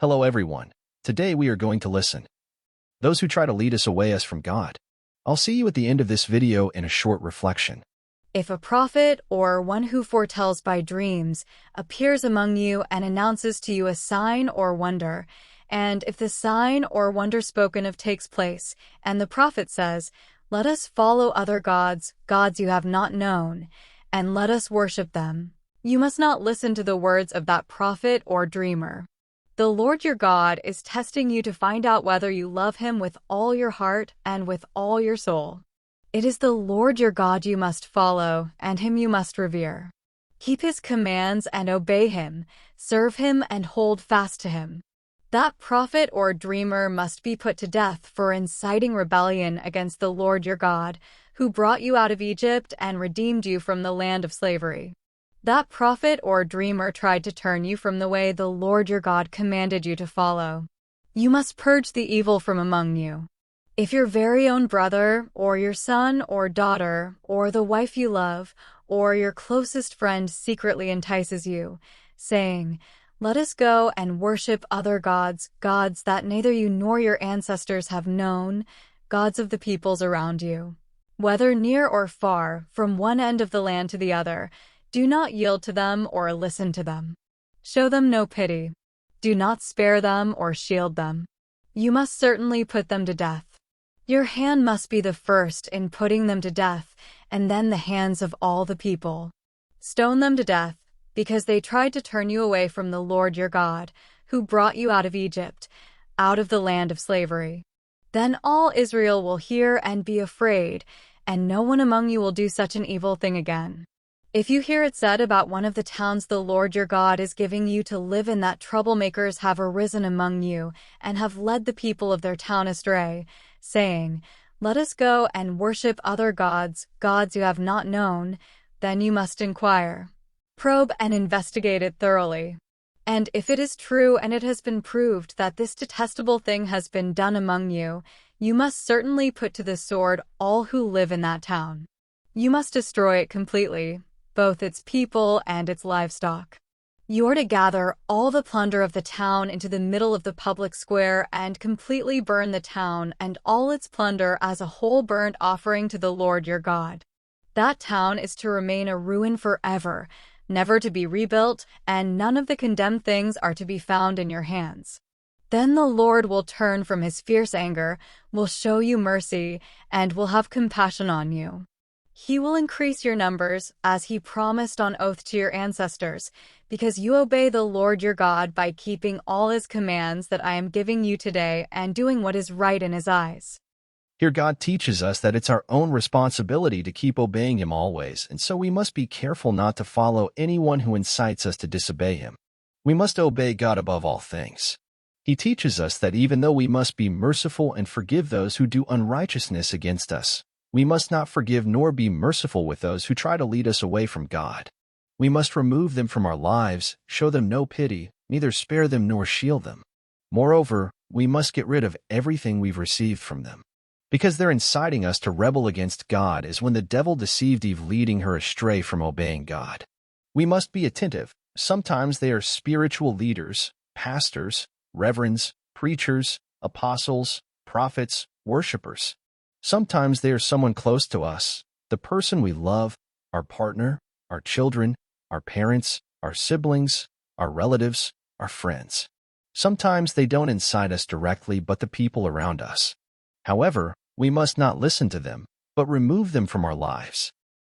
Hello everyone. Today we are going to listen. Those who try to lead us away from God. I'll see you at the end of this video in a short reflection. If a prophet or one who foretells by dreams appears among you and announces to you a sign or wonder, and if the sign or wonder spoken of takes place, and the prophet says, "Let us follow other gods, gods you have not known, and let us worship them," you must not listen to the words of that prophet or dreamer. The Lord your God is testing you to find out whether you love him with all your heart and with all your soul. It is the Lord your God you must follow, and him you must revere. Keep his commands and obey him, serve him and hold fast to him. That prophet or dreamer must be put to death for inciting rebellion against the Lord your God, who brought you out of Egypt and redeemed you from the land of slavery. That prophet or dreamer tried to turn you from the way the Lord your God commanded you to follow. You must purge the evil from among you. If your very own brother, or your son or daughter, or the wife you love, or your closest friend secretly entices you, saying, "Let us go and worship other gods, gods that neither you nor your ancestors have known, gods of the peoples around you," whether near or far, from one end of the land to the other, do not yield to them or listen to them. Show them no pity. Do not spare them or shield them. You must certainly put them to death. Your hand must be the first in putting them to death, and then the hands of all the people. Stone them to death, because they tried to turn you away from the Lord your God, who brought you out of Egypt, out of the land of slavery. Then all Israel will hear and be afraid, and no one among you will do such an evil thing again. If you hear it said about one of the towns the Lord your God is giving you to live in that troublemakers have arisen among you and have led the people of their town astray, saying, "Let us go and worship other gods, gods you have not known," then you must inquire. Probe and investigate it thoroughly. And if it is true and it has been proved that this detestable thing has been done among you, you must certainly put to the sword all who live in that town. You must destroy it completely, both its people and its livestock. You are to gather all the plunder of the town into the middle of the public square and completely burn the town and all its plunder as a whole burnt offering to the Lord your God. That town is to remain a ruin forever, never to be rebuilt, and none of the condemned things are to be found in your hands. Then the Lord will turn from his fierce anger, will show you mercy, and will have compassion on you. He will increase your numbers, as he promised on oath to your ancestors, because you obey the Lord your God by keeping all his commands that I am giving you today and doing what is right in his eyes. Here God teaches us that it's our own responsibility to keep obeying him always, and so we must be careful not to follow anyone who incites us to disobey him. We must obey God above all things. He teaches us that even though we must be merciful and forgive those who do unrighteousness against us, we must not forgive nor be merciful with those who try to lead us away from God. We must remove them from our lives, show them no pity, neither spare them nor shield them. Moreover, we must get rid of everything we've received from them. Because they're inciting us to rebel against God as when the devil deceived Eve, leading her astray from obeying God. We must be attentive. Sometimes they are spiritual leaders, pastors, reverends, preachers, apostles, prophets, worshipers. Sometimes they are someone close to us, the person we love, our partner, our children, our parents, our siblings, our relatives, our friends. Sometimes they don't incite us directly but the people around us. However, we must not listen to them, but remove them from our lives.